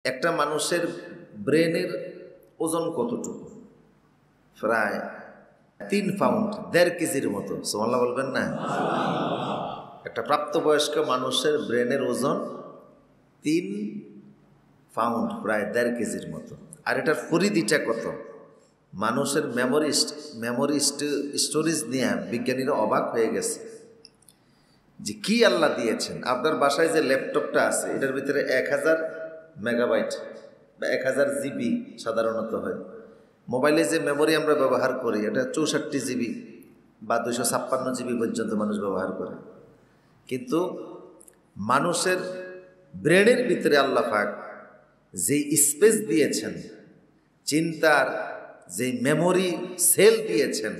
একটা মানুষের ব্রেনের ওজন কতটুকু? প্রায় 3 পাউন্ড, 1.5 কেজির মতো। সুবহানাল্লাহ বলবেন না? একটা প্রাপ্তবয়স্ক মানুষের ব্রেনের ওজন 3 পাউন্ড, প্রায় 1.5 কেজির মতো। আর এটার পরিধিটা কত? মানুষের মেমোরি স্টোরেজ নিয়ে বিজ্ঞানীরা অবাক হয়ে গেছে যে কি আল্লাহ দিয়েছেন। আপনার বাসায় যে ল্যাপটপটা আছে এটার ভিতরে 1000 মেগাবাইট বা 1000 জিবি সাধারণত হয়। মোবাইলে যে মেমোরি আমরা ব্যবহার করি এটা 64 জিবি বা 256 জিবি পর্যন্ত মানুষ ব্যবহার করে। কিন্তু মানুষের ব্রেনের ভিতরে আল্লাহ পাক যে স্পেস দিয়েছেন, চিন্তার যে মেমোরি সেল দিয়েছেন,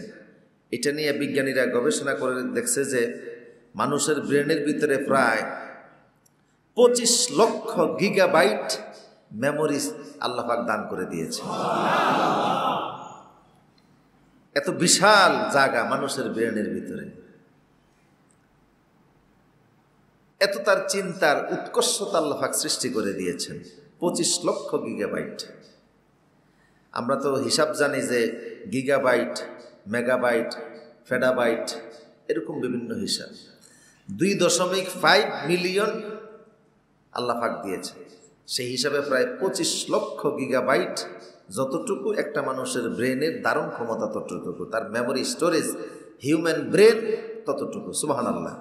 এটা নিয়ে বিজ্ঞানীরা গবেষণা করে দেখছে যে মানুষের ব্রেনের ভিতরে প্রায় 25 লক্ষ গিগাবাইট মেমোরি আল্লাহ পাক দান করে দিয়েছে। এত বিশাল জায়গা মানুষের ব্রেনের ভিতরে, এত তার চিন্তার উৎকর্ষতা আল্লাহ পাক সৃষ্টি করে দিয়েছেন। 25 লক্ষ গিগাবাইট। আমরা তো হিসাব জানি যে গিগাবাইট, মেগাবাইট, ফেডাবাইট এরকম বিভিন্ন হিসাব। 2.5 মিলিয়ন আল্লাহ পাক দিয়েছে। সেই হিসাবে প্রায় 25 লক্ষ গিগাবাইট, যতটুকু একটা মানুষের ব্রেনের ধারণ ক্ষমতা ততটুকু, তার মেমোরি স্টোরেজ হিউম্যান ব্রেন ততটুকু। সুবহানাল্লাহ।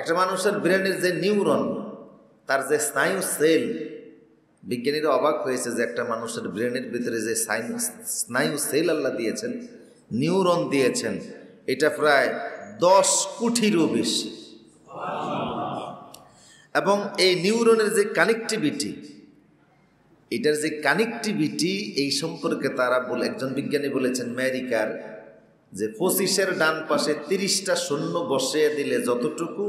একটা মানুষের ব্রেনের যে নিউরন, তার যে স্নায়ু সেল, বিজ্ঞানীরা অবাক হয়েছে যে একটা মানুষের ব্রেনের ভিতরে যে স্নায়ু সেল আল্লাহ দিয়েছেন, নিউরন দিয়েছেন, এটা প্রায় 10 কোটিরও বেশি। এবং এই নিউরনের যে কানেক্টিভিটি, এটার যে কানেক্টিভিটি, এই সম্পর্কে তারা একজন বিজ্ঞানী বলেছেন আমেরিকার, যে 25-এর ডান পাশে 30টা শূন্য বসিয়ে দিলে যতটুকু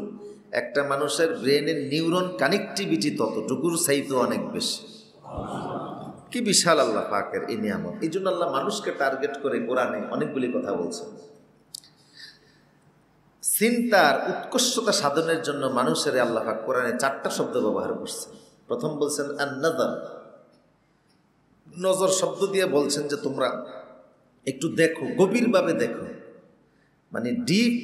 একটা মানুষের ব্রেনের নিউরন কানেক্টিভিটি ততটুকুর চাইতে অনেক বেশি। কি বিশাল আল্লাহ পাকের এই নিয়ামত! এই জন্য আল্লাহ মানুষকে টার্গেট করে কোরআনে অনেকগুলি কথা বলছেন। চিন্তার উৎকর্ষতা সাধনের জন্য মানুষের আল্লাহ পাক কোরআনে 4টা শব্দ ব্যবহার করছেন। প্রথম বলছেন আন-নাযার, নজর শব্দ দিয়ে বলছেন যে তোমরা একটু দেখো, গভীরভাবে দেখো, মানে ডিপ,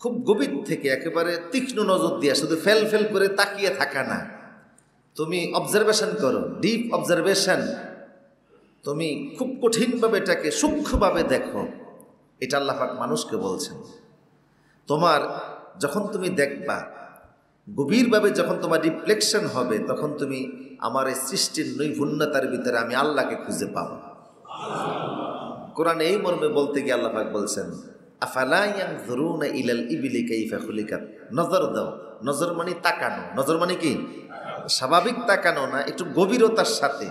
খুব গভীর থেকে একেবারে তীক্ষ্ণ নজর দিয়ে, শুধু ফেল ফেল করে তাকিয়ে থাকা না, তুমি অবজারভেশন করো, ডিপ অবজারভেশন। তুমি খুব কঠিনভাবে এটাকে সূক্ষ্মভাবে দেখো। এটা আল্লাহ পাক মানুষকে বলছেন। তোমার যখন তুমি দেখবা গভীরভাবে, যখন তোমার রিফ্লেকশন হবে, তখন তুমি আমার এই সৃষ্টির নৈপুণ্যতার ভিতরে আমি আল্লাহকে খুঁজে পাবো। কোরআন এই মর্মে বলতে গিয়ে আল্লাহ পাক বলছেন আফালা ইয়ানজুরুনা ইলাল ইবলি কাইফা খুলিকাত। নজর দাও। নজর মানে তাকানো। নজর মানে কি? স্বাভাবিক তাকানো না, একটু গভীরতার সাথে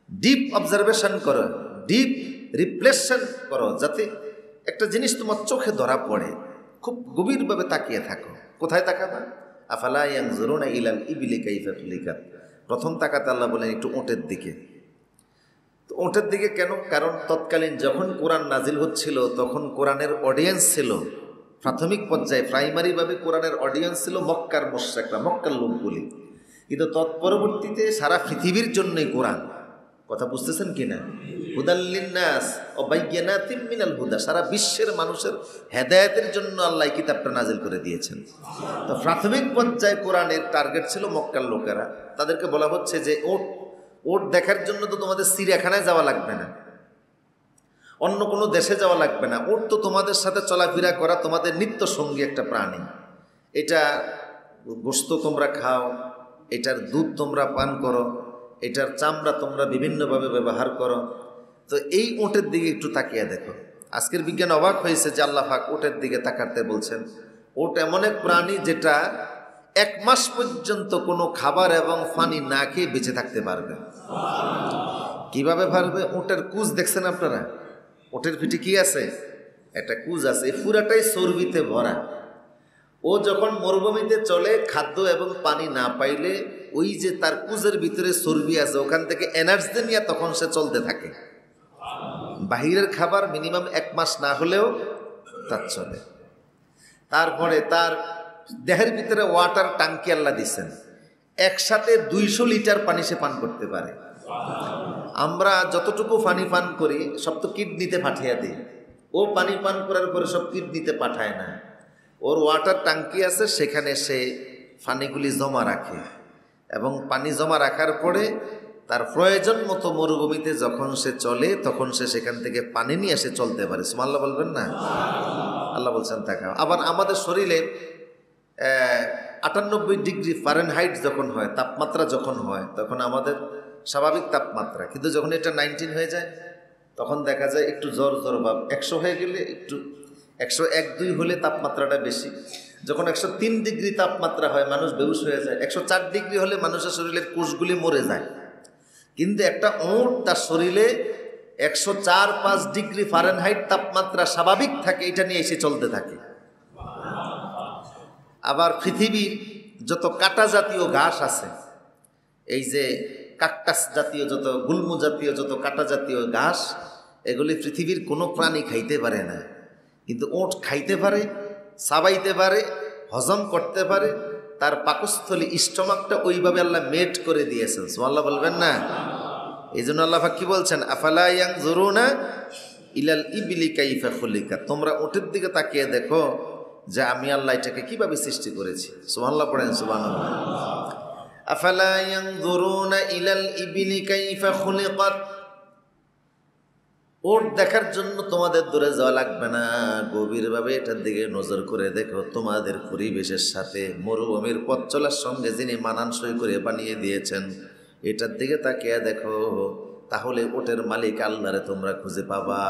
ডিপ অবজারভেশন করো, ডিপ রিফ্লেকশন করো, যাতে একটা জিনিস তোমার চোখে ধরা পড়ে। খুব গভীরভাবে তাকিয়ে থাকো। কোথায় তাকাবা? আফালা ইয়ানজুরুনা ইলাল ইবলি কাইফা খুলিকাত। প্রথম তাকাতে আল্লাহ বলেন একটু ওটের দিকে। তো ওটের দিকে কেন? কারণ তৎকালীন যখন কোরআন নাজিল হচ্ছিল তখন কোরআনের অডিয়েন্স ছিল প্রাথমিক পর্যায়ে, প্রাইমারিভাবে কোরআনের অডিয়েন্স ছিল মক্কার মুশরিকরা, মক্কার লোকগুলি। কিন্তু তৎপরবর্তীতে সারা পৃথিবীর জন্যই কোরআন। কথা বুঝতেছেন কিনা? হুদাল লিন্নাস ওয়া বাইয়িনাতিম মিনাল হুদা। সারা বিশ্বের মানুষের হেদায়েতের জন্য আল্লাহ কিতাবটা নাজিল করে দিয়েছেন। তো প্রাথমিক পর্যায়ে কোরআনের টার্গেট ছিল মক্কার লোকেরা। তাদেরকে বলা হচ্ছে যে ওট দেখার জন্য তো তোমাদের চিড়িয়াখানায় যাওয়া লাগবে না, অন্য কোনো দেশে যাওয়া লাগবে না। ওট তো তোমাদের সাথে চলাফেরা করা তোমাদের নিত্য সঙ্গী একটা প্রাণী। এটা গোশত তোমরা খাও, এটার দুধ তোমরা পান করো, এটার চামড়া তোমরা বিভিন্নভাবে ব্যবহার করো। তো এই ওটের দিকে একটু তাকিয়ে দেখো। আজকের বিজ্ঞান অবাক হয়েছে যে আল্লাহ পাক ওটের দিকে তাকাতে বলছেন। ওট এমন এক প্রাণী যেটা 1 মাস পর্যন্ত কোনো খাবার এবং পানি না খেয়ে বেঁচে থাকতে পারবে। কিভাবে পারবে? ওটের কুজ দেখছেন আপনারা? ওটের পিঠে কি আছে? একটা কুজ আছে, এই পুরাটাই চর্বিতে ভরা। ও যখন মরুভূমিতে চলে, খাদ্য এবং পানি না পাইলে ওই যে তার কুজের ভিতরে চর্বি আছে, ওখান থেকে এনার্জি নিয়ে তখন সে চলতে থাকে। বাহিরের খাবার মিনিমাম 1 মাস না হলেও তার চলে। তারপরে তার দেহের ভিতরে ওয়াটার টাঙ্কি আল্লাহ দিচ্ছেন। একসাথে 200 লিটার পানি সে পান করতে পারে। আমরা যতটুকু পানি পান করি সব তো কিডনিতে পাঠিয়ে দিই, ও পানি পান করার পরে সব কিডনিতে পাঠায় না, ওর ওয়াটার ট্যাঙ্কি আছে, সেখানে সে পানিগুলি জমা রাখে এবং পানি জমা রাখার পরে তার প্রয়োজন মতো মরুভূমিতে যখন সে চলে তখন সে সেখান থেকে পানি নিয়ে এসে চলতে পারে। সুবহানাল্লাহ বলবেন না? আল্লাহ বলছেন তাকাও। আবার আমাদের শরীরে 98 ডিগ্রি ফারেনহাইট যখন হয়, তাপমাত্রা যখন হয়, তখন আমাদের স্বাভাবিক তাপমাত্রা, কিন্তু যখন এটা 19 হয়ে যায় তখন দেখা যায় একটু জ্বর জ্বর ভাব। 100 হয়ে গেলে একটু 101-2 হলে তাপমাত্রাটা বেশি। যখন 103 ডিগ্রি তাপমাত্রা হয় মানুষ বেহুশ হয়ে যায়। 104 ডিগ্রি হলে মানুষের শরীরের কোষগুলি মরে যায়। কিন্তু একটা উট তার শরীরে 104-5 ডিগ্রি ফারেনহাইট তাপমাত্রা স্বাভাবিক থাকে, এটা নিয়ে এসে চলতে থাকে। আবার পৃথিবীর যত কাঁটা জাতীয় ঘাস আছে, এই যে কাকটাস জাতীয় যত, গুল্ম জাতীয় যত কাঁটা জাতীয় ঘাস, এগুলি পৃথিবীর কোনো প্রাণী খাইতে পারে না, কিন্তু ওট খাইতে পারে, চাবাইতে পারে, হজম করতে পারে। তার পাকস্থলী স্টমাকটা ওইভাবে আল্লাহ মেড করে দিয়েছেন। সুবহানাল্লাহ বলবেন না? এই জন্য আল্লাহ পাক কি বলছেন? আফালা ইয়ানজুরুনা ইলাল ইবলি কাইফা খুলিকাত। তোমরা উটের দিকে তাকিয়ে দেখো যে আমি আল্লাহ এটাকে কিভাবে সৃষ্টি করেছি। সুবহানাল্লাহ পড়েন, সুবহানাল্লাহ। আফালা ইয়ানজুরুনা ইলাল ইবলি কাইফা খুলিকাত। ওট দেখার জন্য তোমাদের দূরে যাওয়া লাগবে না, গভীরভাবে এটার দিকে নজর করে দেখো। তোমাদের পরিবেশের সাথে মরুভূমির পথ চলার সঙ্গে যিনি মানানসই করে বানিয়ে দিয়েছেন, এটার দিকে তাকিয়ে দেখো, তাহলে ওটের মালিক আল্লাহরে তোমরা খুঁজে পাবা।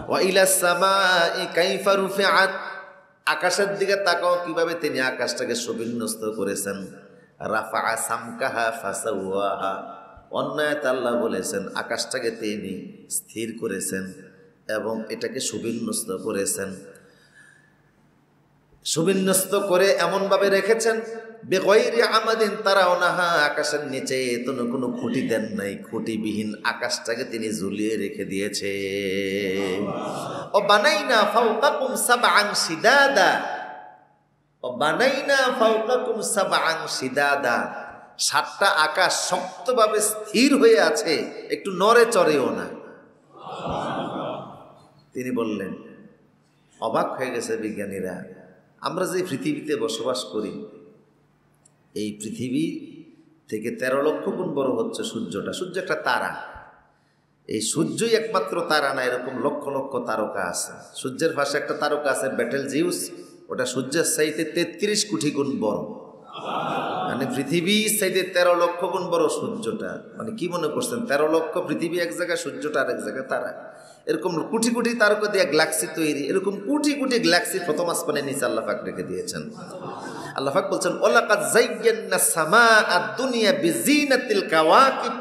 ওয়া ইলাস সামাই কাইফা রুফিআত। আকাশের দিকে তাকাও কিভাবে তিনি আকাশটাকে সুবিন্যস্ত করেছেন। রাফা সামকাহা ফাসাওয়াহা। অন্যায়ত আল্লাহ বলেছেন আকাশটাকে তিনি স্থির করেছেন এবং এটাকে সুবিন্যস্ত করেছেন। সুবিন্যস্ত করে এমনভাবে রেখেছেন বেগয়রি আমাদিন তারাওনাহা। আকাশের নিচে কোনো খুঁটি দেন নাই, খুঁটিবিহীন আকাশটাকে তিনি ঝুলিয়ে রেখে দিয়েছে। ও বানাইনা ফাওকাকুম সাবআন শিদাদা। ও বানাইনা ফাওকাকুম সাবআন শিদাদা। 7টা আকাশ শক্তভাবে স্থির হয়ে আছে, একটু নড়ে চড়েও না। তিনি বললেন, অবাক হয়ে গেছে বিজ্ঞানীরা, আমরা যে পৃথিবীতে বসবাস করি, এই পৃথিবী থেকে 13 লক্ষ গুণ বড় হচ্ছে সূর্যটা। সূর্য একটা তারা, এই সূর্যই একমাত্র তারা না, এরকম লক্ষ লক্ষ তারকা আছে। সূর্যের পাশে একটা তারকা আছে বেটেল জিউস, ওটা সূর্যের চাইতে 33 কোটি গুণ বড়। মানে পৃথিবী চাইতে 13 লক্ষ গুণ বড় সূর্যটা। মানে কি মনে করছেন 13 লক্ষ পৃথিবী এক জায়গায়, সূর্যটা আরেক জায়গায়, তারা এরকম কোটি কোটি তারকা দিয়ে গ্যালাক্সি তৈরি। এরকম কোটি কোটি গ্যালাক্সি প্রথম আসমানের নিচে আল্লাহ পাক রেখে দিয়েছেন। আল্লাহ পাক বলছেন ওয়ালাকাদ যায়্যানাস সামাআদ দুনিয়া বিজিনাতিল কাওয়াকিব।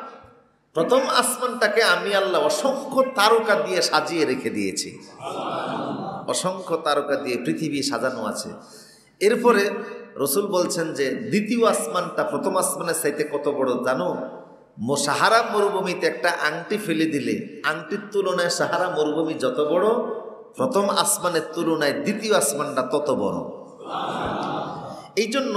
প্রথম আসমানটাকে আমি আল্লাহ অসংখ্য তারকা দিয়ে সাজিয়ে রেখে দিয়েছি। অসংখ্য তারকা দিয়ে পৃথিবী সাজানো আছে। এরপরে রসুল বলছেন যে দ্বিতীয় আসমানটা প্রথম আসমানের চাইতে কত বড় জানো? সাহারা মরুভূমিতে একটা আংটি ফেলে দিলে আংটির তুলনায় সাহারা মরুভূমি যত বড়, প্রথম আসমানের তুলনায় দ্বিতীয় আসমানটা তত বড়। এই জন্য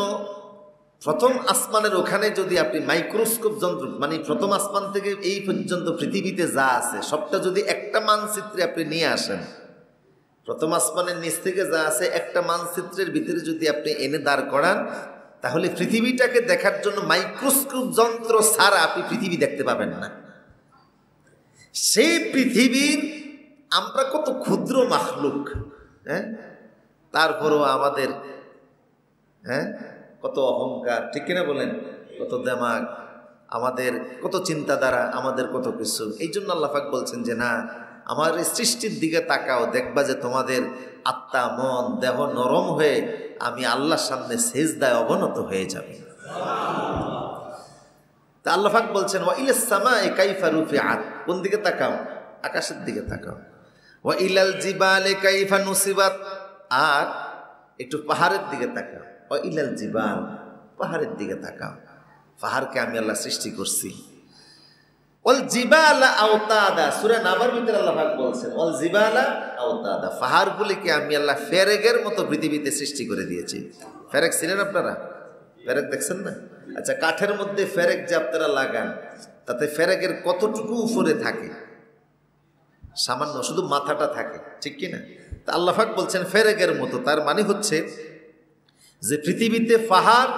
প্রথম আসমানের ওখানে যদি আপনি মাইক্রোস্কোপ যন্ত্র, মানে প্রথম আসমান থেকে এই পর্যন্ত পৃথিবীতে যা আছে সবটা যদি একটা মানচিত্রে আপনি নিয়ে আসেন, প্রথম আসমানের নিচ থেকে যা আছে একটা মানচিত্রের ভিতরে যদি আপনি এনে দাঁড় করান, তাহলে পৃথিবীটাকে দেখার জন্য মাইক্রোস্কোপ যন্ত্র ছাড়া আপনি পৃথিবী দেখতে পাবেন না। সেই পৃথিবীর আমরা কত ক্ষুদ্র মাখলুক, হ্যাঁ, তারপরও আমাদের কত অহংকার, ঠিক কিনা বলেন? কত দেমাগ, আমাদের কত চিন্তাধারা, আমাদের কত কিছু। এই জন্য আল্লাহ পাক বলছেন যে না, আমার এই সৃষ্টির দিকে তাকাও, দেখবা যে তোমাদের আত্মা, মন, দেহ নরম হয়ে আমি আল্লাহর সামনে সেজদায় অবনত হয়ে যাবে। তা আল্লাহ পাক বলছেন ওয়া ইলাস সামাই কাইফা রুফিআত। কোন দিকে তাকাও? আকাশের দিকে তাকাও। ওয়া ইলাল জিবালি কাইফা নুসিবাত। আর একটু পাহাড়ের দিকে তাকাও। ওয়া ইলাল জিবাল, পাহাড়ের দিকে তাকাও। পাহাড়কে আমি আল্লাহ সৃষ্টি করছি। ওয়াল জিবালা আওতাদা, সূরা নাবার ভিতরে আল্লাহ পাক বলছেন ওয়াল জিবালা আওতাদা, পাহাড়গুলিকে আমি আল্লাহ ফেরেগের মতো পৃথিবীতে সৃষ্টি করে দিয়েছি। ফেরেগ ছিলেন আপনারা? ফেরেক দেখছেন না? আচ্ছা, কাঠের মধ্যে ফেরেক যে আপনারা লাগান, তাতে ফেরেকের কতটুকু উপরে থাকে? সামান্য, শুধু মাথাটা থাকে, ঠিক কিনা? তা আল্লাহ পাক বলছেন ফেরেকের মতো। তার মানে হচ্ছে যে পৃথিবীতে পাহাড়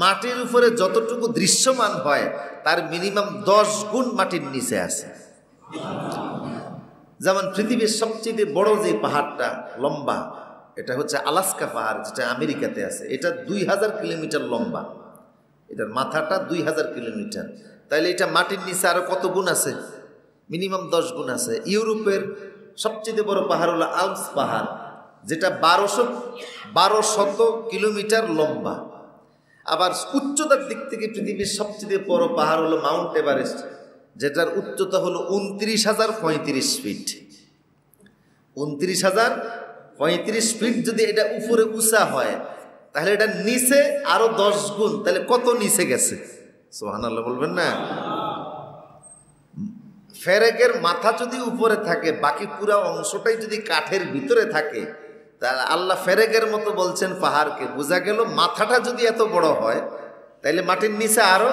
মাটির উপরে যতটুকু দৃশ্যমান হয় তার মিনিমাম 10 গুণ মাটির নিচে আছে। যেমন পৃথিবীর সবচেয়ে বড় যে পাহাড়টা লম্বা, এটা হচ্ছে আলাস্কা পাহাড়, যেটা আমেরিকাতে আছে। এটা 2000 কিলোমিটার লম্বা, এটার মাথাটা 2000 কিলোমিটার। তাইলে এটা মাটির নিচে আরো কত গুণ আছে? মিনিমাম 10 গুণ আছে। ইউরোপের সবচেয়ে বড় পাহাড় হলো আল্পস পাহাড়, যেটা 1200 কিলোমিটার লম্বা। আবার উচ্চতার দিক থেকে পৃথিবীর সবচেয়ে বড় পাহাড় হলো মাউন্ট এভারেস্ট, যেটার উচ্চতা হলো 29,035 ফিট। 29,035 ফিট যদি এটা উপরে উঁচা হয়, তাহলে এটা নিচে আরো 10 গুণ। তাহলে কত নিচে গেছে? সুবহানাল্লাহ বলবেন না? ফেরেকের মাথা যদি উপরে থাকে, বাকি পুরা অংশটাই যদি কাঠের ভিতরে থাকে, তাহলে আল্লাহ ফেরেকের মতো বলছেন পাহাড়কে। বোঝা গেল মাথাটা যদি এত বড় হয়, তাহলে মাটির নিচে আরো।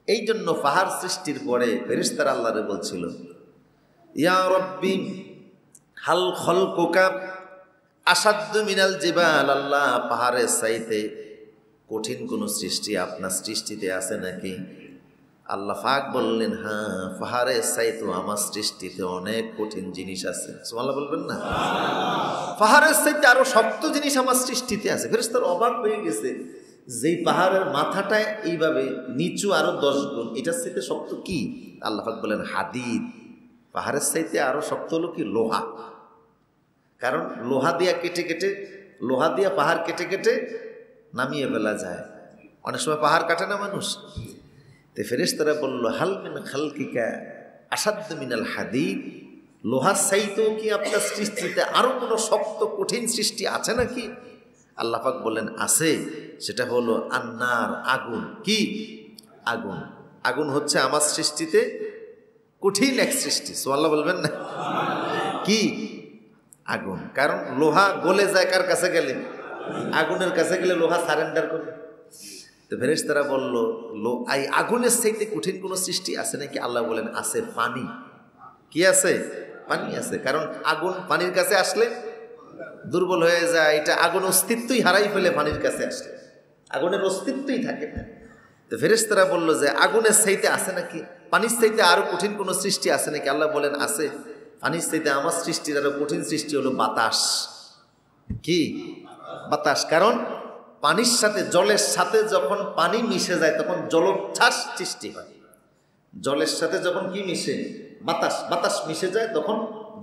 এই জন্য পাহাড় সৃষ্টির পরে ফেরেশতারা আল্লাহরে বলছিল, ইয়া রব্বি হাল খলকুকা আসাদ্দু মিনাল জিবাল। আল্লাহ, পাহাড়ের চাইতে কঠিন কোন সৃষ্টি আপনার সৃষ্টিতে আছে নাকি? আল্লাহ পাক বললেন, হ্যাঁ, পাহাড়ের চাইতে আমার সৃষ্টিতে অনেক কঠিন জিনিস আছে। সুবহানাল্লাহ বলবেন না? পাহাড়ের চাইতে আরো শক্ত জিনিস আমার সৃষ্টিতে আছে। ফেরেশতারা অবাক হয়ে গেছে, যেই পাহাড়ের মাথাটা এইভাবে নিচু আরো 10 গুণ, এটার চাইতে শক্ত কি? আল্লাহ পাক বলেন হাদিদ। পাহাড়ের চাইতে আরো শক্ত হলো কি? লোহা। কারণ লোহা দিয়া পাহাড় কেটে কেটে নামিয়ে ফেলা যায়। অনেক সময় পাহাড় কাটে না মানুষ। তো ফেরেশতারা বলল, হাল মিন খালকিকা আসাদ্দ মিনাল হাদিদ। লোহার চাইতেও কি আপনার সৃষ্টিতে আরো কোনো শক্ত কঠিন সৃষ্টি আছে নাকি? আল্লাহ পাক বললেন আছে, সেটা হলো আন্নার, আগুন। কি? আগুন। আগুন হচ্ছে আমার সৃষ্টিতে কঠিন এক সৃষ্টি। সুবহানাল্লাহ বলবেন না? কি? আগুন। কারণ লোহা গলে যায় কার কাছে গেলে? আগুনের কাছে গেলে লোহা সারেন্ডার করে। তো ফেরেশতারা বলল, এই আগুনের চাইতে কঠিন কোন সৃষ্টি আছে নাকি? আল্লাহ বলেন আছে, পানি। কি আছে? পানি আছে। কারণ আগুন পানির কাছে আসলে দুর্বল হয়ে যায়। এটা আগুন অস্তিত্বই হারাই ফেলে পানির কাছে আসলে, আগুনের অস্তিত্বই থাকে না। তো ফেরেশতারা বলল যে আগুনের চাইতে আছে নাকি? পানির চাইতে আরো কঠিন কোন সৃষ্টি আছে নাকি? আল্লাহ বলেন আছে। পানির চাইতে আমার সৃষ্টির আরো কঠিন সৃষ্টি হলো বাতাস। কি? বাতাস। কারণ পানির সাথে, জলের সাথে যখন পানি মিশে যায় তখন জলোচ্ছ্বাস সৃষ্টি হয়। জলের সাথে যখন কি মিশে? বাতাস মিশে যায়, তখন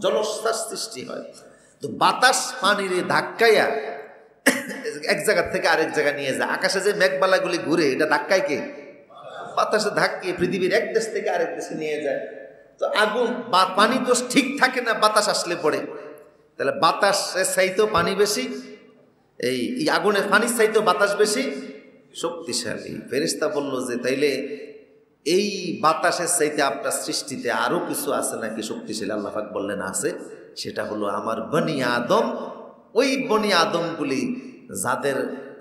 জলোচ্ছ্বাস সৃষ্টি হয়। তো বাতাস পানির ধাক্কাইয়া এক জায়গা থেকে আরেক জায়গায় নিয়ে যায়। আকাশে যে মেঘবালাগুলি ঘুরে, এটা ধাক্কায় কে? বাতাসে ধাক্কিয়ে পৃথিবীর এক দেশ থেকে আরেক দেশে নিয়ে যায়। তো আগুন বা পানি তো ঠিক থাকে না বাতাস আসলে পড়ে। তাহলে বাতাসের চাইতেও পানি বেশি, এই আগুনের পানির চাইতেও বাতাস বেশি শক্তিশালী। ফেরেশতা বলল যে তাইলে এই বাতাসের চাইতে আপনার সৃষ্টিতে আরো কিছু আছে নাকি শক্তিশালী? আল্লাহ পাক বললেন আছে। সেটা হলো আমার বনি আদম। ওই বনি আদমগুলি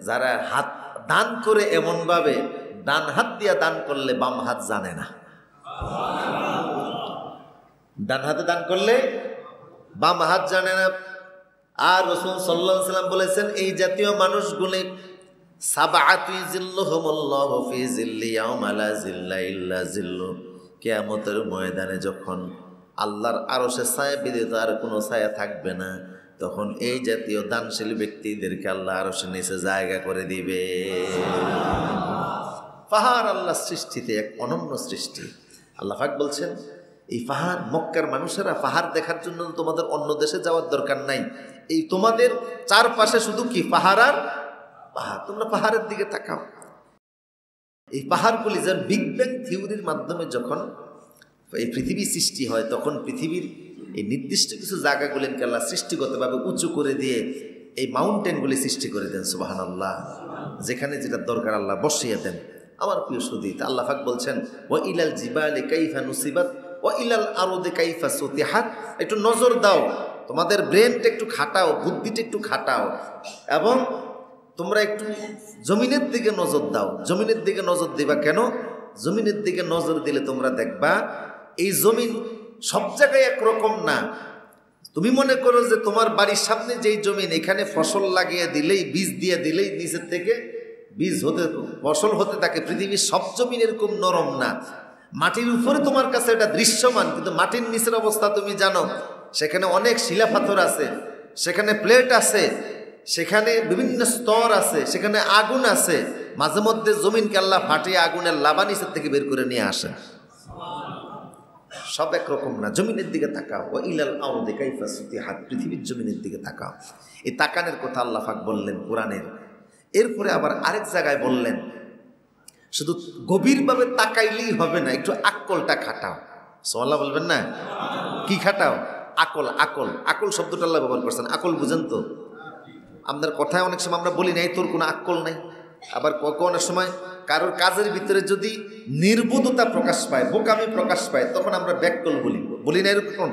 যারা হাত দান করে এমনভাবে, ডান হাত দিয়া দান করলে বাম হাত জানে না, ডান হাতে দান করলে বাম হাত জানে না। আর রাসূল সাল্লাল্লাহু আলাইহি ওয়াসাল্লাম বলেছেন, এই জাতীয় মানুষগুলি সাবআতু যিল্লুহুমুল্লাহু ফি যিল্লি ইয়াওমা লা যিল্লা ইল্লা যিল্লু। কিয়ামতের ময়দানে যখন আল্লাহর আরশের ছায়া ব্যতীত আর কোনো ছায়া থাকবে না, তখন এই জাতীয় দানশীল ব্যক্তিদেরকে আল্লাহ আরশের নিচে জায়গা করে দিবে। পাহাড় আল্লাহর সৃষ্টিতে এক অনন্য সৃষ্টি। আল্লাহ পাক বলছেন, এই পাহাড়, মক্কার মানুষেরা পাহাড় দেখার জন্য তোমাদের অন্য দেশে যাওয়ার দরকার নাই। এই তোমাদের চারপাশে শুধু কি? পাহাড় আর পাহাড়। তোমরা পাহাড়ের দিকে তাকাও। এই পাহাড়গুলি যেন বিগ ব্যাং থিওরির মাধ্যমে যখন এই পৃথিবী সৃষ্টি হয়, তখন পৃথিবীর এই নির্দিষ্ট কিছু জায়গাগুলিকে আল্লাহ সৃষ্টিগতভাবে উঁচু করে দিয়ে এই মাউন্টেনগুলি সৃষ্টি করে দেন। সুবহানাল্লাহ। যেখানে যেটা দরকার আল্লাহ বসিয়ে দেন। আমার প্রিয় সুদীত, আল্লাহ পাক বলছেন, ওয়া ইলাল জিবালি কাইফা নুসিবাত ওয়া ইলাল আরদি কাইফা সুতিহাত। একটু নজর দাও, তোমাদের ব্রেনটা একটু খাটাও, বুদ্ধিটা একটু খাটাও, এবং তোমরা একটু জমিনের দিকে নজর দাও। জমিনের দিকে নজর দিবা কেন? জমিনের দিকে নজর দিলে তোমরা দেখবা এই জমিন সব জায়গায় একরকম না। তুমি মনে করো যে তোমার বাড়ির সামনে যেই জমিন, এখানে ফসল লাগিয়ে দিলেই, বীজ দিয়ে দিলেই নিচের থেকে বীজ হতে, ফসল হতে থাকে। পৃথিবীর সব জমিন এরকম নরম না। মাটির উপরে তোমার কাছে এটা দৃশ্যমান, কিন্তু মাটির নিচের অবস্থা তুমি জানো। সেখানে অনেক শিলা পাথর আছে, সেখানে প্লেট আছে, সেখানে বিভিন্ন স্তর আছে, সেখানে আগুন আছে। মাঝে মধ্যে জমিনকে আল্লাহ ফাটিয়ে আগুনের লাভা নিচের থেকে বের করে নিয়ে আসে। সব একরকম না। জমিনের দিকে তাকাও। ও ইলাল আরদি কাইফা সুতিহাত, পৃথিবীর জমিনের দিকে তাকাও। এই তাকানের কথা আল্লাহ পাক বললেন কোরআনের। এরপরে আবার আরেক জায়গায় বললেন, শুধু গভীরভাবে তাকাইলেই হবে না, একটু আকলটা খাটাও। সুবহানাল্লাহ বলবেন না? কি খাটাও? আকল। আকল, আকল শব্দটা আল্লাহ ব্যবহার করছেন। আকল বুঝেন তো? আপনার কথায় অনেক সময় আমরা বলি নাই তোর কোনো আকল নাই। আবার অনেক সময় কারোর কাজের ভিতরে যদি নির্বোধতা প্রকাশ পায়, বোকামি প্রকাশ পায়, তখন আমরা ব্যাককল বলি না এরকম?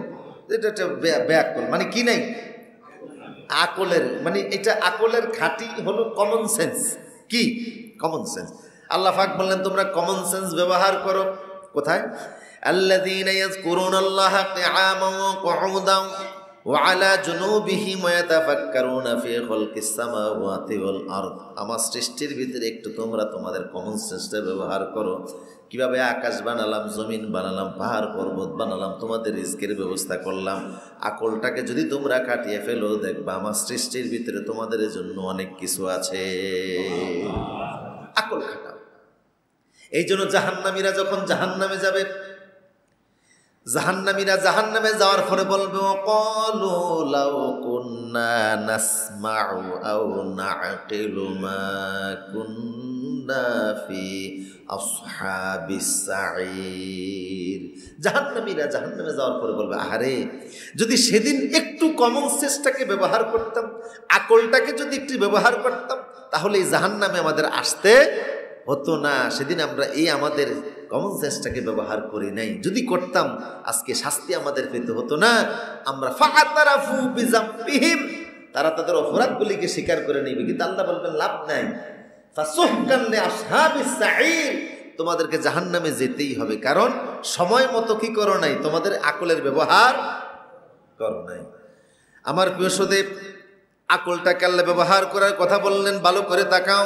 এটা একটা ব্যাককল মানে কি নাই? আকলের মানে এটা আকলের খাঁটি হলো কমন সেন্স। কি কমন সেন্স? আল্লাহ পাক বললেন তোমরা কমন সেন্স ব্যবহার করো। কোথায়? আল্লাযীনা ইয়াযকুরুনাল্লাহা কিয়ামান ওয়া কুউদান ওয়া আলা জুনুবিহিম ওয়া ইয়াতাফাক্কারুনা ফি খালকিস সামাওয়াতি ওয়াল আরদ। আমার সৃষ্টির ভিতরে একটু তোমরা তোমাদের কমন সেন্সটা ব্যবহার করো। কিভাবে আকাশ বানালাম, জমিন বানালাম, পাহাড় পর্বত বানালাম, তোমাদের রিজকের ব্যবস্থা করলাম। আকলটাকে যদি তোমরা কাটিয়ে ফেলো, দেখবা আমার সৃষ্টির ভিতরে তোমাদের জন্য অনেক কিছু আছে। আকল খাটাও। এই জন্য জাহান্নামীরা যখন জাহান্নামে যাবে, জাহান্নামীরা জাহান্নামে যাওয়ার পরে বলবে, ক্বালু লাউ কুন্না নাসমাউ আও নাআকিলু মা কুন্না ফি আসহাবিস সাঈর। জাহান্নামীরা জাহান্নামে যাওয়ার পরে বলবে, আহারে যদি সেদিন একটু কমন সেন্সটাকে ব্যবহার করতাম, আকলটাকে যদি একটু ব্যবহার করতাম, তাহলে এই জাহান্নামে আমাদের আসতে হতো না। সেদিন আমরা এই আমাদের কমন সেন্সটাকে ব্যবহার করি নাই। যদি করতাম আজকে শাস্তি আমাদের পেতে হতো না। আমরা ফাআতারাফু বিযামবিহিম, তারা তাদের অপরাধগুলিকে স্বীকার করে নেবে। কিন্তু আল্লাহ বলবেন লাভ নাই, ফাসুহকান লিআসহাবিস সাঈর, তোমাদেরকে জাহান্নামে যেতেই হবে। কারণ সময় মতো কি করো নাই? তোমাদের আকলের ব্যবহার করো নাই। আমার প্রিয় সদেব, আকলটাকে আল্লাহ ব্যবহার করার কথা বললেন, ভালো করে তাকাও।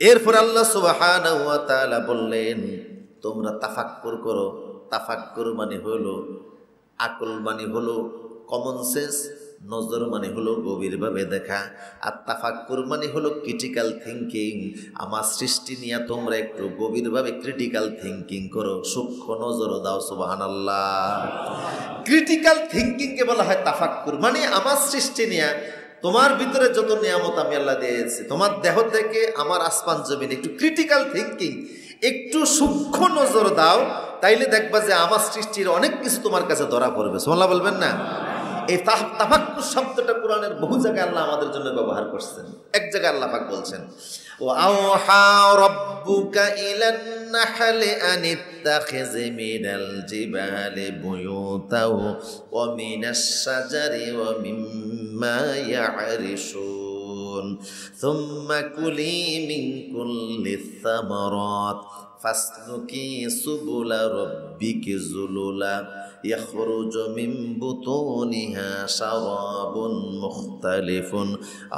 এরপর আল্লাহ সুবহানাহু ওয়া তাআলা বললেন, তোমরা তাফাক্কুর করো। তাফাক্কুর মানে হলো আকল, মানে হলো কমন সেন্স। নজর মানে হলো গভীরভাবে দেখা। আর তাফাক্কুর মানে হলো ক্রিটিক্যাল থিঙ্কিং। আমার সৃষ্টি নিয়ে তোমরা একটু গভীরভাবে ক্রিটিক্যাল থিঙ্কিং করো, সূক্ষ্ম নজর দাও। সুবহানাল্লাহ। ক্রিটিক্যাল থিঙ্কিংকে বলা হয় তাফাক্কুর। মানে আমার সৃষ্টি নিয়ে তোমার ভিতরে যত নিয়ামত আমি আল্লাহ দিয়েছি, তোমার দেহ থেকে আমার আসমান জমিন, একটু ক্রিটিক্যাল থিঙ্কিং, একটু সূক্ষ্ম নজর দাও, তাইলে দেখবা যে আমার সৃষ্টির অনেক কিছু তোমার কাছে ধরা পড়বে। সুবহানাল্লাহ বলবেন না? এই তাফাক্কুর শব্দটা কোরআনের বহু জায়গায় আল্লাহ আমাদের জন্য ব্যবহার করছেন। এক জায়গায় আল্লাহ পাক বলছেন, ওয়া আওহা রাব্বুকা ইলান নাহলি আনিত্তাখিযি মিনাল জিবালি বুয়ুতাও ওয়া মিনাশ শাজারি ওয়া মিম্মা ইয়া'রিশুন সুম্মা কুলি মিন কুল্লিস সামারাত ফাসলুকি সুবুলা রাব্বিকি যুলুলা ইয়াখরুজু মিন বুতুনিহা শারাবুন মুখতালিফুন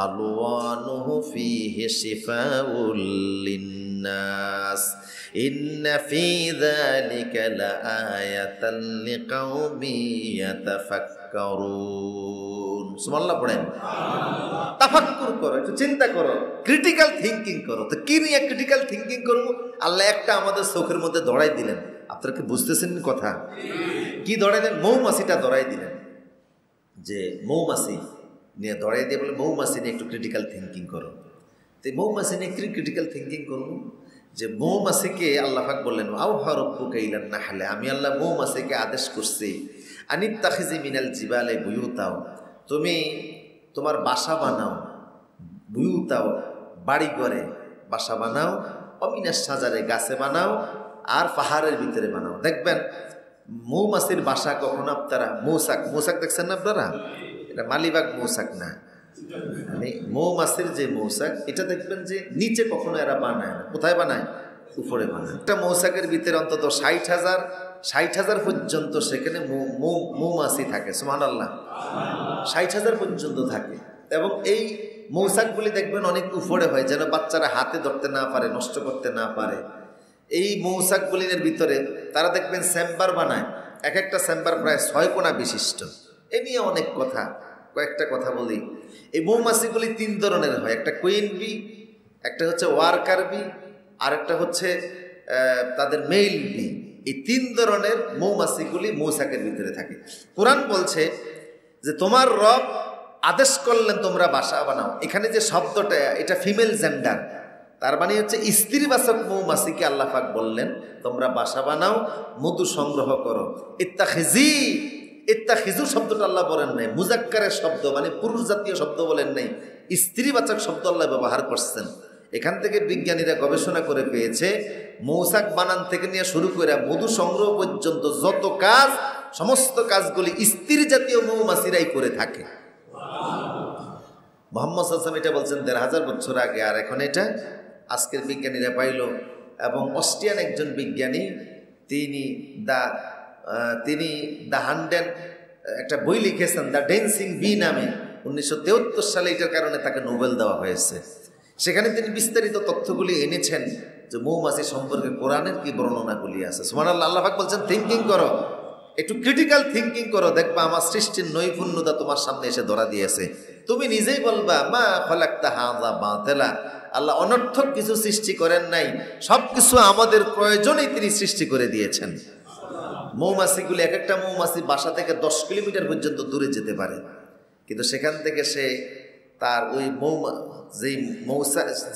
আলওয়ানুহু ফীহি শিফাউল লিন্নাস ইন্না ফী যালিকা লাআয়াতান লিকাওমিন ইয়াতাফাক্কারুন। সুবহানাল্লাহ পড়েন। তাফাক্কুর করো, একটু চিন্তা করো, ক্রিটিক্যাল থিঙ্কিং করো। তো কি নিয়ে ক্রিটিক্যাল থিঙ্কিং করবো? আল্লাহ একটা আমাদের চোখের মধ্যে ধরাই দিলেন। আপনারা কি বুঝতেছেন কথা? কি ধরাই দেন? মৌমাছিটা ধরাই দিলেন, যে মৌমাছি নিয়ে ধরাই দিয়ে বলে মৌমাছি নিয়ে একটু ক্রিটিক্যাল থিঙ্কিং করো। তো মৌমাছি নিয়ে ক্রিটিক্যাল থিঙ্কিং করবো যে মৌমাছিকে আল্লাহ পাক বললেন, আওহা রাব্বুকা ইলান নাহলি, আমি আল্লাহ মৌমাছিকে আদেশ করছি, আনিত্তাখিযি মিনাল জিবালি বুয়ুতাও, তুমি তোমার বাসা বানাও, বুয়ুতাও বাড়ি ঘরে বাসা বানাও, অমিনাস সাজারে গাছে বানাও, আর পাহাড়ের ভিতরে বানাও। দেখবেন মৌমাছির বাসা কখনো আপনারা মৌসাক দেখছেন না আপনারা? এটা মালিবাগ মৌসাক না, মানে মৌমাছির যে মৌচাক এটা দেখবেন যে নিচে কখনো এরা বানায় না। কোথায় বানায়? উপরে বানায়। একটা মৌচাকের ভিতরে অন্তত 60,000 পর্যন্ত সেখানে মৌমাছি থাকে। সুবহানাল্লাহ, 60,000 পর্যন্ত থাকে। এবং এই মৌচাকগুলি দেখবেন অনেক উপরে হয়, যেন বাচ্চারা হাতে ধরতে না পারে, নষ্ট করতে না পারে। এই মৌচাকগুলির ভিতরে তারা দেখবেন চেম্বার বানায়, এক একটা চেম্বার প্রায় 6 কোণা বিশিষ্ট। এ নিয়ে অনেক কথা, কয়েকটা কথা বলি। এই মৌমাছিগুলি 3 ধরনের হয়, একটা কুইন বি, একটা হচ্ছে ওয়ার্কার বি, আর একটা হচ্ছে তাদের মেইল বি। এই 3 ধরনের মৌমাছিগুলি মৌচাকের ভিতরে থাকে। কোরআন বলছে যে তোমার রব আদেশ করলেন তোমরা বাসা বানাও। এখানে যে শব্দটা, এটা ফিমেল জেন্ডার, তার মানে হচ্ছে স্ত্রীবাচক মৌমাছিকে আল্লাহ পাক বললেন তোমরা বাসা বানাও, মধু সংগ্রহ করো। ইত্তাখিজু শব্দটা আল্লাহ বলেন নাই, মুজাক্কারের শব্দ মানে পুরুষ জাতীয় শব্দ বলেন নাই, স্ত্রীবাচক শব্দ আল্লাহ ব্যবহার করছেন। এখান থেকে বিজ্ঞানীরা গবেষণা করে পেয়েছে মৌচাক বানান থেকে নিয়ে শুরু করে মধু সংগ্রহ পর্যন্ত যত কাজ, সমস্ত কাজগুলি স্ত্রী জাতীয় মৌমাছিরাই করে থাকে। মুহাম্মদ সাল্লাল্লাহু আলাইহি ওয়াসাল্লাম এটা বলছেন 1500 বছর আগে, আর এখন এটা আজকের বিজ্ঞানীরা পাইল। এবং অস্ট্রিয়ান একজন বিজ্ঞানী তিনি দ্য হান্ড্রেড একটা বই লিখেছেন, দ্য ড্যান্সিং বি নামে। 1973 সালে এটার কারণে তাকে নোবেল দেওয়া হয়েছে। সেখানে তিনি বিস্তারিত তথ্যগুলি এনেছেন যে মৌমাছি সম্পর্কে কোরআনের কি বর্ণনাগুলি আছে। সুবহানাল্লাহ, আল্লাহ পাক বলছেন থিঙ্কিং করো, একটু ক্রিটিক্যাল থিঙ্কিং করো, দেখবা আমার সৃষ্টির নৈপুণ্যতা তোমার সামনে এসে ধরা দিয়েছে। তুমি নিজেই বলবা মা খালাকতা হাযা বাতিলা, আল্লাহ অনর্থক কিছু সৃষ্টি করেন নাই, সব কিছু আমাদের প্রয়োজনেই তিনি সৃষ্টি করে দিয়েছেন। মৌমাছিগুলি, এক একটা মৌমাছি বাসা থেকে 10 কিলোমিটার পর্যন্ত দূরে যেতে পারে, কিন্তু সেখান থেকে সে তার ওই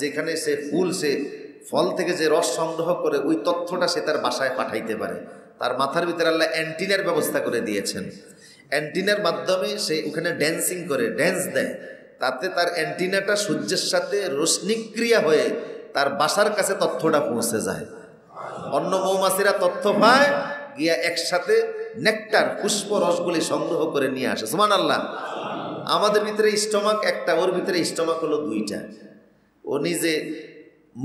যেখানে সে ফুল, সে ফল থেকে যে রস সংগ্রহ করে ওই তথ্যটা সে তার বাসায় পাঠাইতে পারে। তার মাথার ভিতরে আল্লাহ অ্যান্টিনার ব্যবস্থা করে দিয়েছেন। অ্যান্টিনার মাধ্যমে সে ওখানে ড্যান্সিং করে, ড্যান্স দেয়, তাতে তার অ্যান্টিনাটা সূর্যের সাথে রশ্মিক্রিয়া হয়ে তার বাসার কাছে তথ্যটা পৌঁছে যায়। অন্য মৌমাছিরা তথ্য পায়, গিয়া একসাথে নেকটার, পুষ্প রসগুলি সংগ্রহ করে নিয়ে আসে। সুবহানাল্লাহ। আমাদের ভিতরে স্টমাক একটা, ওর ভিতরে স্টমাক হলো 2টা। ও নিজে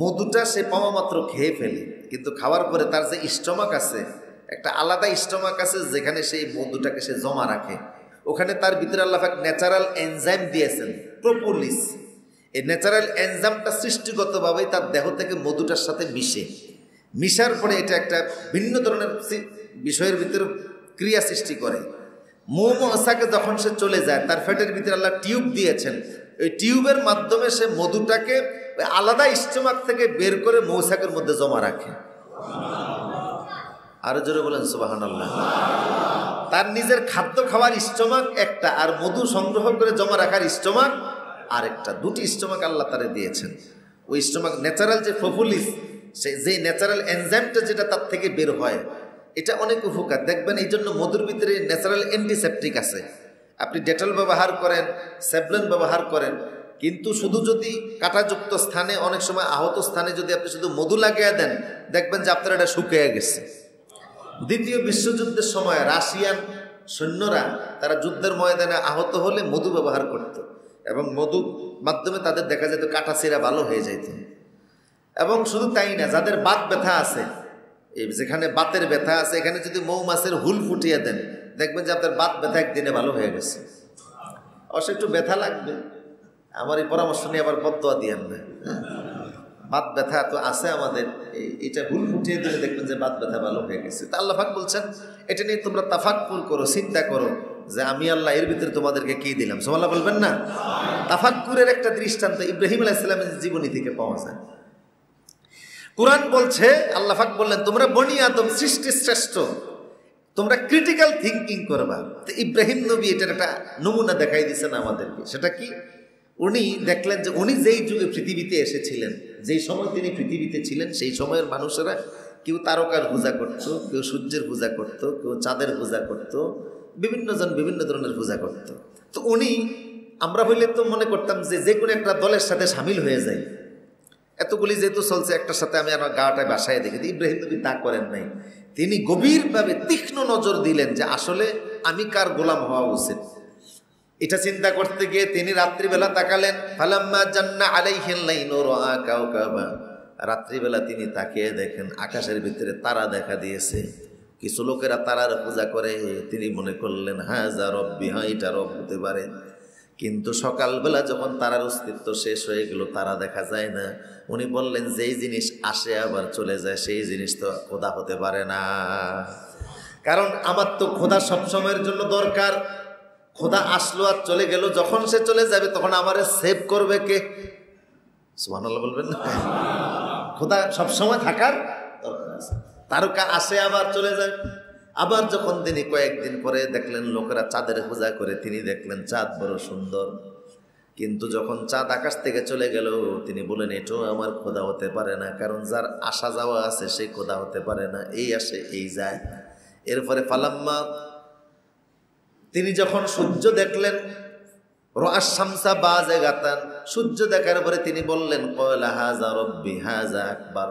মধুটা সে পাওয়া মাত্র খেয়ে ফেলে, কিন্তু খাওয়ার পরে তার যে স্টমাক আছে, একটা আলাদা স্টমাক আছে যেখানে সেই মধুটাকে সে জমা রাখে। ওখানে তার ভিতরে আল্লাহ পাক ন্যাচারাল এনজাইম দিয়েছেন, প্রোপোলিস। এই ন্যাচারাল এনজাইমটা সৃষ্টিগতভাবেই তার দেহ থেকে মধুটার সাথে মিশার পরে এটা একটা ভিন্ন ধরনের বিষয়ের ভিতরে ক্রিয়া সৃষ্টি করে। মৌমাছিকে যখন সে চলে যায়, তার পেটের ভিতরে আল্লাহ টিউব দিয়েছেন, ওই টিউবের মাধ্যমে সে মধুটাকে আলাদা স্টমাক থেকে বের করে মৌচাকের মধ্যে জমা রাখে। আরো জোরে বলেন সুবহানাল্লাহ। তার নিজের খাদ্য খাওয়ার স্টমাক একটা, আর মধু সংগ্রহ করে জমা রাখার স্টমাক আরেকটা। 2টি স্টমাক আল্লাহ তারে দিয়েছেন। ওই স্টমাক ন্যাচারাল যে প্রোপোলিস, যে ন্যাচারাল এনজাইমটা যেটা তার থেকে বের হয়, এটা অনেক উপকার। দেখবেন এই জন্য মধুর ভিতরে ন্যাচারাল অ্যান্টিসেপটিক আছে। আপনি ডেটল ব্যবহার করেন, স্যাভলন ব্যবহার করেন, কিন্তু শুধু যদি কাঁটাযুক্ত স্থানে, অনেক সময় আহত স্থানে যদি আপনি শুধু মধু লাগিয়ে দেন, দেখবেন যে আপনার এটা শুকিয়ে গেছে। দ্বিতীয় বিশ্বযুদ্ধের সময় রাশিয়ান সৈন্যরা তারা যুদ্ধের ময়দানে আহত হলে মধু ব্যবহার করত, এবং মধুর মাধ্যমে তাদের দেখা যেত কাটাছিঁড়া ভালো হয়ে যেত। এবং শুধু তাই না, যাদের বাত ব্যথা আছে, যেখানে বাতের ব্যথা আছে, এখানে যদি মৌমাছির হুল ফুটিয়ে দেন, দেখবেন যে আপনার বাত ব্যথা একদিনে ভালো হয়ে গেছে। অবশ্য একটু ব্যথা লাগবে, আমার এই পরামর্শ নিয়ে আবার বদদোয়া দিয়েন না। বাত ব্যথা তো আছে আমাদের, এটা হুল ফুটিয়ে দিলে দেখবেন যে বাত ব্যথা ভালো হয়ে গেছে। তা আল্লাহ পাক বলছেন এটা নিয়ে তোমরা তাফাক্কুর করো, চিন্তা করো যে আমি আল্লাহ এর ভিতরে তোমাদেরকে কি দিলাম। সুবহানাল্লাহ বলবেন না? তাফাক্কুরের একটা দৃষ্টান্ত ইব্রাহিম আলাইহিস সালামের জীবনী থেকে পাওয়া যায়। কুরআন বলছে, আল্লাহ পাক বললেন তোমরা বনি আদম সৃষ্টির শ্রেষ্ঠ, তোমরা ক্রিটিক্যাল থিঙ্কিং করবা। তো ইব্রাহিম নবী এটার একটা নমুনা দেখাই দিয়েছেন আমাদেরকে। সেটা কি? উনি দেখলেন যে উনি যেই যুগে পৃথিবীতে এসেছিলেন, যেই সময় তিনি পৃথিবীতে ছিলেন, সেই সময়ের মানুষেরা কেউ তারকার পূজা করত, কেউ সূর্যের পূজা করত, কেউ চাঁদের পূজা করত, বিভিন্নজন বিভিন্ন ধরনের পূজা করত। তো উনি, আমরা হইলে তো মনে করতাম যে কোনো একটা দলের সাথে সামিল হয়ে যায়, এতগুলি যেহেতু চলছে একটার সাথে আমি আমার গাটায় বাসায় দেখি। ইব্রাহিম নবী তা করেন নাই। তিনি গভীরভাবে তীক্ষ্ণ নজর দিলেন যে আসলে আমি কার গোলাম হওয়া উচিত। এটা চিন্তা করতে গিয়ে তিনি রাত্রিবেলা তাকালেন, ফালাম্মা জান্না আলাইহিল লাইলু রাআ কাওকাবা, রাত্রিবেলা তিনি তাকিয়ে দেখেন আকাশের ভিতরে তারা দেখা দিয়েছে। কিছু লোকেরা তারার পূজা করে, তিনি মনে করলেন হাযা রব্বি, হ্যাঁ এটা রব হতে পারে। কিন্তু সকালবেলা যখন তারার অস্তিত্ব শেষ হয়ে গেল, তারা দেখা যায় না, উনি বললেন যেই জিনিস আসে আবার চলে যায় সেই জিনিস তো খোদা হতে পারে না, কারণ আমার তো খোদা সবসময়ের জন্য দরকার। খোদা আসলো আর চলে গেল, যখন সে চলে যাবে তখন আমারে সেভ করবে কে? সুবহানাল্লাহ বলবেন না? খোদা সবসময় থাকার দরকার আছে। তারকা আসে আবার চলে যায়। আবার যখন তিনি কয়েকদিন পরে দেখলেন লোকেরা চাঁদের পূজা করে, তিনি দেখলেন চাঁদ বড় সুন্দর, কিন্তু যখন চাঁদ আকাশ থেকে চলে গেল তিনি বলেন এটাও আমার খোদা হতে পারে না, কারণ যার আসা যাওয়া আছে সেই খোদা হতে পারে না, এই আসে এই যায়। এরপরে ফালাম্মা, তিনি যখন সূর্য দেখলেন, রাআস শামসা বাযিগাতান, সূর্য দেখার পরে তিনি বললেন ক্বালা হাযা রব্বি হাযা আকবার।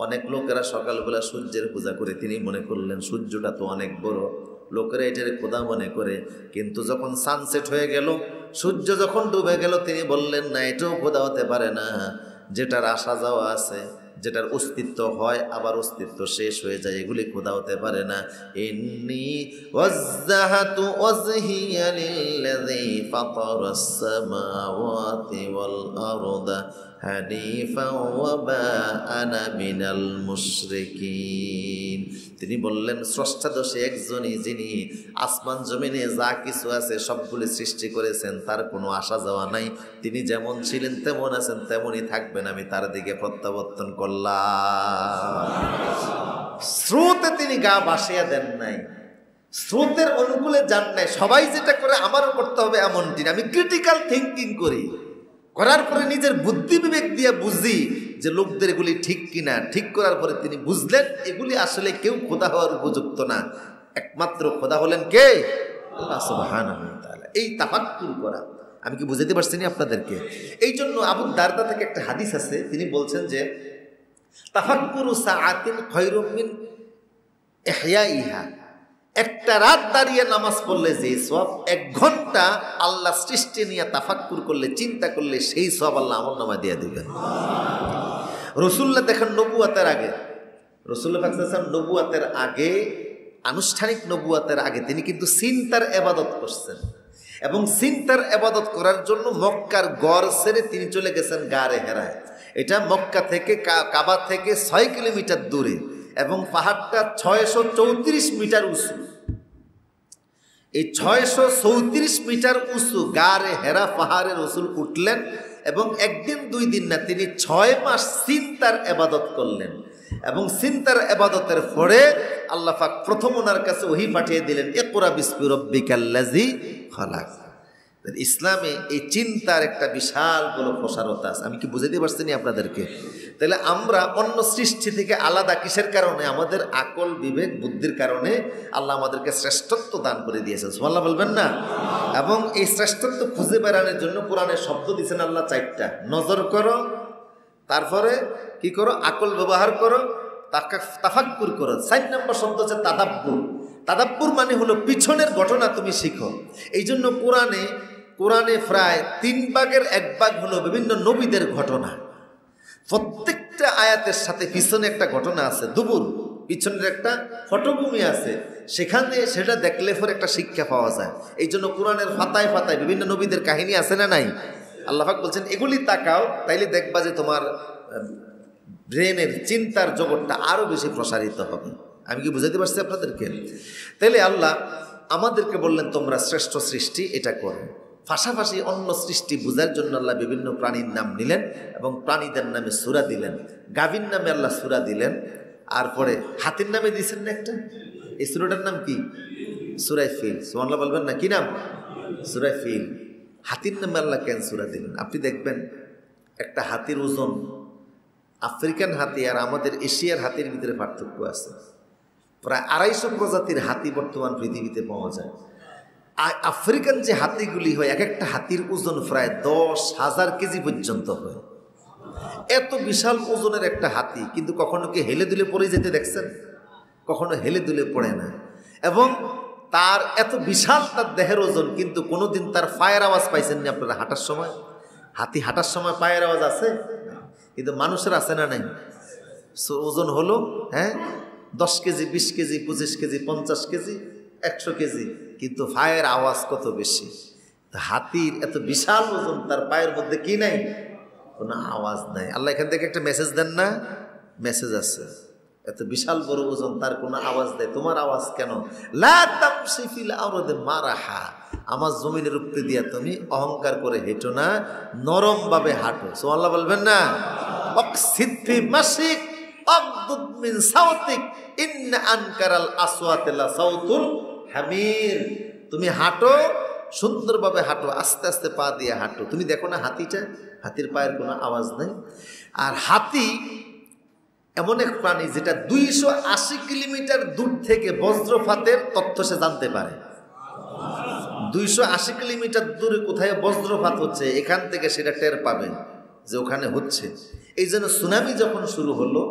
অনেক লোকেরা সকালবেলা সূর্যের পূজা করে, তিনি মনে করলেন সূর্যটা তো অনেক বড়, লোকেরা এটার খোদা মনে করে। কিন্তু যখন সানসেট হয়ে গেল, সূর্য যখন ডুবে গেল, তিনি বললেন না এটাও খোদা হতে পারে না, যেটার আসা যাওয়া আছে, যেটার অস্তিত্ব হয় আবার অস্তিত্ব শেষ হয়ে যায়, এগুলি খোদা হতে পারে না। ইন্নী ওয়াজ্জাহাতু ওয়াজহিয়া লিল্লাযী ফাতারাস সামাওয়াতি ওয়াল আরদা হানিফান ওয়া মা আনা মিনাল মুশরিকিন। তিনি বললেন স্রষ্টা তো সে একজনই, যিনি আসমান জমিনে যা কিছু আছে সবগুলি সৃষ্টি করেছেন, তার কোনো আসা যাওয়া নাই, তিনি যেমন ছিলেন তেমন আছেন, তেমনই থাকবেন, আমি তার দিকে প্রত্যাবর্তন করলাম। স্রোতে তিনি গা ভাসিয়ে দেন নাই, স্রোতের অনুকূলে যান নাই, সবাই যেটা করে আমারও করতে হবে এমনটি না। আমি ক্রিটিক্যাল থিঙ্কিং করি, করার পরে নিজের বুদ্ধি বিবেক দিয়ে বুঝি যে লোকদের এগুলি ঠিক কিনা। ঠিক করার পরে তিনি বুঝলেন এগুলি আসলে কেউ খোদা হওয়ার উপযুক্ত না, একমাত্র খোদা হলেন কে? আল্লাহ সুবহানাহু ওয়া তাআলা। এই তাফাক্কুর করা, আমি কি বুঝাতে পারছি না আপনাদেরকে? এই জন্য আবু দারদা থেকে একটা হাদিস আছে, তিনি বলছেন যে তাফাক্কুরু সাআতিন খায়রুম মিন ইহয়াইহা, একটা রাত দাঁড়িয়ে নামাজ পড়লে যে সওয়াব, 1 ঘন্টা আল্লাহ সৃষ্টি নিয়ে তাফাক্কুর করলে, চিন্তা করলে সেই সওয়াব আল্লাহ আমলনামায় দিয়ে দিবেন। রাসূলুল্লাহ দেখেন নবুয়তের আগে, রাসূলুল্লাহ পাক সাল্লাল্লাহু আলাইহি ওয়াসাল্লাম নবুয়তের আগে, আনুষ্ঠানিক নবুয়তের আগে তিনি কিন্তু চিন্তার ইবাদত করছেন, এবং চিন্তার ইবাদত করার জন্য মক্কার গড় ছেড়ে তিনি চলে গেছেন গারে হেরায়। এটা মক্কা থেকে, কাবা থেকে 6 কিলোমিটার দূরে, এবং পাহাড়টা 634 মিটার উঁচু। এই 634 মিটার উঁচু গারে হেরা পাহাড়ের রাসূল উঠলেন, এবং একদিন 2 দিন না, তিনি 6 মাস চিন্তার ইবাদত করলেন। এবং চিন্তার ইবাদতের পরে আল্লাহ পাক প্রথম ওনার কাছে ওহী পাঠিয়ে দিলেন, ইকরা বিসমি রাব্বিকাল্লাযী খালাক। ইসলামে এই চিন্তার একটা বিশাল বড় প্রসারতা আছে। আমি কি বুঝাতে পারছি না আপনাদেরকে? তাহলে আমরা অন্য সৃষ্টি থেকে আলাদা কিসের কারণে? আমাদের আকল, বিবেক, বুদ্ধির কারণে আল্লাহ আমাদেরকে শ্রেষ্ঠত্ব দান করে দিয়েছেন। সুবহানাল্লাহ বলবেন না? এবং এই শ্রেষ্ঠত্ব খুঁজে বেড়ানোর জন্য কোরআনে শব্দ দিয়েছেন আল্লাহ 4টা। নজর করো, তারপরে কি করো? আকল ব্যবহার করো, তাফাক্কুর করো। 4 নম্বর শব্দ হচ্ছে তাদাব্বুর। তাদাব্বুর মানে হলো পিছনের ঘটনা তুমি শিখো। এই জন্য কোরআনে প্রায় 3 ভাগের 1 ভাগ হলো বিভিন্ন নবীদের ঘটনা। প্রত্যেকটা আয়াতের সাথে পিছনে একটা ঘটনা আছে, দুবুর, পিছনের একটা পটভূমি আছে, সেখানে সেটা দেখলে পরে একটা শিক্ষা পাওয়া যায়। এই জন্য কোরআনের পাতায় পাতায় বিভিন্ন নবীদের কাহিনী আছে না নাই? আল্লাহ পাক বলছেন এগুলি তাকাও, তাইলে দেখবা যে তোমার ব্রেনের চিন্তার জগৎটা আরো বেশি প্রসারিত হবে। আমি কি বুঝাতে পারছি আপনাদেরকে? তাইলে আল্লাহ আমাদেরকে বললেন তোমরা শ্রেষ্ঠ সৃষ্টি, এটা করো। পাশাপাশি অন্য সৃষ্টি বোঝার জন্য আল্লাহ বিভিন্ন প্রাণীর নাম নিলেন, এবং প্রাণীদের নামে সূরা দিলেন। গাভীর নামে আল্লাহ সূরা দিলেন, আর পরে হাতির নামে দিয়েছেন না একটা, এই সূরাটার নাম কি? সূরা ফিল। সুবহানাল্লাহ বলবেন না? কি নাম? সূরা ফিল। হাতির নামে আল্লাহ কেন সূরা দিলেন? আপনি দেখবেন একটা হাতির ওজন, আফ্রিকান হাতি আর আমাদের এশিয়ার হাতির ভিতরে পার্থক্য আছে। প্রায় 250 প্রজাতির হাতি বর্তমান পৃথিবীতে পাওয়া যায়। আফ্রিকান যে হাতিগুলি হয়, এক একটা হাতির ওজন প্রায় 10,000 কেজি পর্যন্ত হয়। এত বিশাল ওজনের একটা হাতি, কিন্তু কখনো কি হেলে দুলে পড়ে যেতে দেখছেন? কখনো হেলে দুলে পড়ে না। এবং তার এত বিশাল তার দেহের ওজন, কিন্তু কোনোদিন তার পায়ের আওয়াজ পাইছেননি আপনারা হাঁটার সময়? হাতি হাঁটার সময় পায়ের আওয়াজ আছে, কিন্তু মানুষের আছে না নাই? ওজন হলো 10 KG, 20 KG, 25 KG, 50 KG, 100 KG, কিন্তু পায়ের আওয়াজ কত বেশি। হাতির এত বিশাল ওজন, তার পায়ের মধ্যে কি নাই? কোনো আওয়াজ নাই। আল্লাহ এখান থেকে একটা মেসেজ দেন না? মেসেজ আছে। এত বিশাল বড় ওজন, তার কোনো আওয়াজ নেই, তোমার আওয়াজ কেন? লা তামশি ফিল আরদি মারাহা, আমার জমিনের উপরে দিয়া তুমি অহংকার করে হেঁটো না, নরম ভাবে হাঁটো। সুবহানাল্লাহ বলবেন না? অকসিদ ফি মাশিক আগদুদ মিন সাওতিক ইন্না আনকারাল আসওয়াতি লা সাউতুল হামির। তুমি হাঁটো, সুন্দরভাবে হাঁটো, আস্তে আস্তে পা দিয়ে হাঁটো। তুমি দেখো না হাতিটা, হাতির পায়ের কোনো আওয়াজ নেই। আর হাতি এমন এক প্রাণী যেটা 280 কিলোমিটার দূর থেকে বজ্রপাতের তথ্য সে জানতে পারে। 280 কিলোমিটার দূরে কোথায় বজ্রপাত হচ্ছে, এখান থেকে সেটা টের পাবে যে ওখানে হচ্ছে। এই জন্য সুনামি যখন শুরু হলো,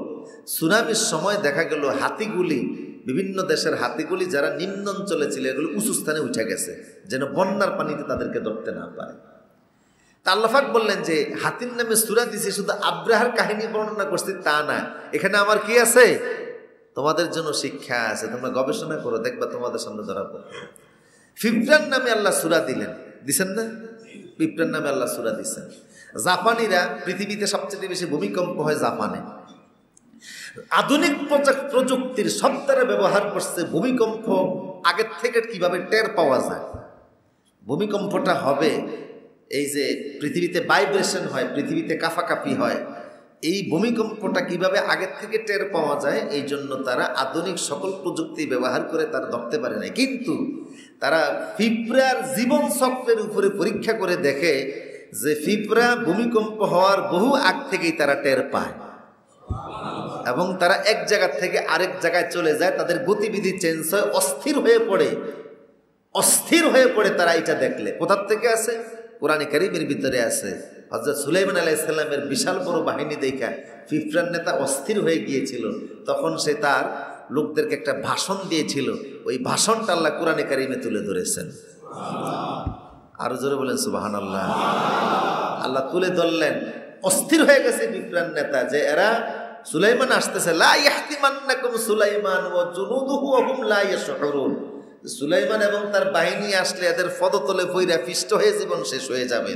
সুনামির সময় দেখা গেল হাতিগুলি, বিভিন্ন দেশের হাতিগুলি যারা নিম্ন অঞ্চলে ছিল, এগুলো উঁচু স্থানে উঠে গেছে যেন বন্যার পানিতে তাদেরকে ধরতে না পারে। তা আল্লাহ পাক বললেন যে হাতির নামে সূরা দিয়েছি, শুধু আব্রাহার কাহিনী বর্ণনা করছি তা না, এখানে আমার কি আছে? তোমাদের জন্য শিক্ষা আছে। তোমরা গবেষণা করো, দেখবা তোমাদের সামনে ধরা পড়বে। পিঁপড়ার নামে আল্লাহ সূরা দিছেন না? পিঁপড়ার নামে আল্লাহ সূরা দিচ্ছেন। জাপানিরা, পৃথিবীতে সবচেয়ে বেশি ভূমিকম্প হয় জাপানে। আধুনিক প্রযুক্তির সফটওয়্যার ব্যবহার করছে ভূমিকম্প আগের থেকে কিভাবে টের পাওয়া যায়। ভূমিকম্পটা হবে, এই যে পৃথিবীতে ভাইব্রেশন হয়, পৃথিবীতে কাঁপাকাঁপি হয়, এই ভূমিকম্পটা কিভাবে আগের থেকে টের পাওয়া যায়, এই জন্য তারা আধুনিক সকল প্রযুক্তি ব্যবহার করে তারা ধরতে পারে না। কিন্তু তারা পিঁপড়ার জীবন চক্রের উপরে পরীক্ষা করে দেখে যে পিঁপড়া ভূমিকম্প হওয়ার বহু আগ থেকেই তারা টের পায়, এবং তারা এক জায়গা থেকে আরেক জায়গায় চলে যায়, তাদের গতিবিধি চেঞ্জ হয়, অস্থির হয়ে পড়ে তারা এটা দেখলে। কোথার থেকে আছে? কোরআনে কারীমের ভিতরে আছে। হযরত সুলাইমান আলাইহিস সালামের বিশাল বড় বাহিনী দেখা পিঁপড়ার নেতা অস্থির হয়ে গিয়েছিল, তখন সে তার লোকদেরকে একটা ভাষণ দিয়েছিল। ওই ভাষণটা আল্লাহ কোরআনে কারীমে তুলে ধরেছেন। আরো জোরে বলেন সুবহানাল্লাহ। আল্লাহ তুলে ধরলেন, অস্থির হয়ে গেছে পিঁপড়ার নেতা, যে এরা সুলাইমান আসতেছে, লা ইয়াহতিমান্নাকুম সুলাইমান ওয়া জুনুদুহু ওয়া হুম লা ইয়াশউরুন। সুলাইমান এবং তার বাহিনী আসলে এদের পদতলে পইরা পিষ্ট হয়ে জীবন শেষ হয়ে যাবে,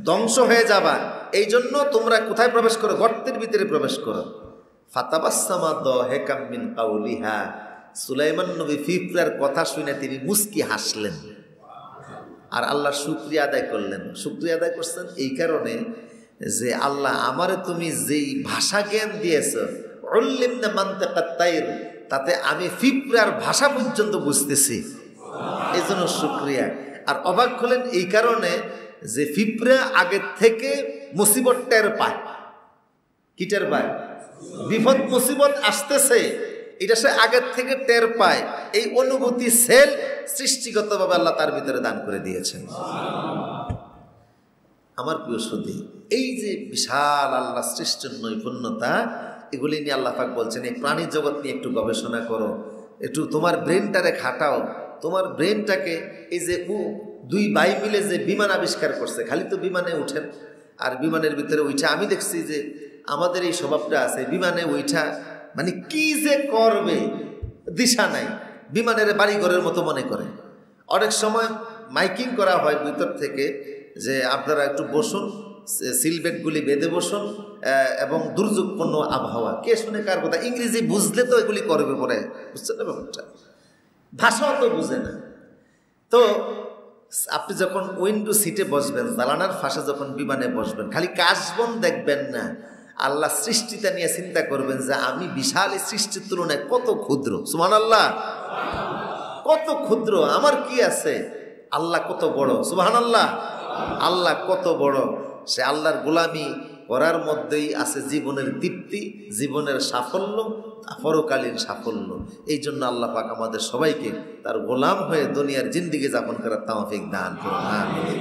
ধ্বংস হয়ে যাবা। এই জন্য তোমরা কোথায় প্রবেশ করো? গর্তের ভিতরে প্রবেশ করো। ফাতাবাসসামা দাহিকাম মিন কাউলিহা, সুলাইমান নবী পিঁপড়ার কথা শুনে তিনি মুস্কি হাসলেন আর আল্লাহর শুকরিয়া আদায় করলেন। শুকরিয়া আদায় করছেন এই কারণে যে আল্লাহ আমারে তুমি যেই ভাষা জ্ঞান দিয়েছ, উল্লিমনা মানতাকাত তাইর, তাতে আমি পিঁপড়ার ভাষা পর্যন্ত বুঝতেছি, এই জন্য শুকরিয়া। আর অবাক হলেন এই কারণে যে পিঁপড়া আগের থেকে মুসিবত টের পায়। কি টের পায়? বিপদ মুসিবত আসতেছে, এটা সে আগের থেকে টের পায়। এই অনুভূতি সেল সৃষ্টিগতভাবে আল্লাহ তার ভিতরে দান করে দিয়েছেন। আমার প্রিয় সুধী, এই যে বিশাল আল্লাহ সৃষ্টির নৈপুণ্যতা, এগুলি নিয়ে আল্লাহ পাক বলছেন এই প্রাণী জগৎ নিয়ে একটু গবেষণা করো, একটু তোমার ব্রেনটারে খাটাও। তোমার ব্রেনটাকে, এই যে দুই ভাই মিলে যে বিমান আবিষ্কার করছে, খালি তো বিমানে উঠেন আর বিমানের ভিতরে উঠা, আমি দেখছি যে আমাদের এই স্বভাবটা আছে, বিমানে উঠা মানে কি যে করবে দিশা নাই, বিমানের বাড়িঘরের মতো মনে করে। অনেক সময় মাইকিং করা হয় ভিতর থেকে যে আপনারা একটু বসুন, সিলবেটগুলি বেঁধে বসুন, এবং দুর্যোগপূর্ণ আবহাওয়া। কে শুনে কার কথা? ইংরেজি বুঝলে তো এগুলি করবে পরে, বুঝছেন না ব্যাপারটা? ভাষাও তো বুঝে না। তো আপনি যখন উইন্ডো সিটে বসবেন, জানালার ফাঁসে যখন বিমানে বসবেন, খালি কাশবন দেখবেন না, আল্লাহ সৃষ্টিটা নিয়ে চিন্তা করবেন যে আমি বিশাল সৃষ্টির তুলনায় কত ক্ষুদ্র। সুবহানাল্লাহ, কত ক্ষুদ্র, আমার কি আছে, আল্লাহ কত বড়। সুবহানাল্লাহ, আল্লাহ কত বড়। সে আল্লাহর গোলামি করার মধ্যেই আছে জীবনের তৃপ্তি, জীবনের সাফল্য, পরকালীন সাফল্য। এই জন্য আল্লাহ পাক আমাদের সবাইকে তার গোলাম হয়ে দুনিয়ার জিন্দেগি যাপন করার তৌফিক দান করুন। আমিন।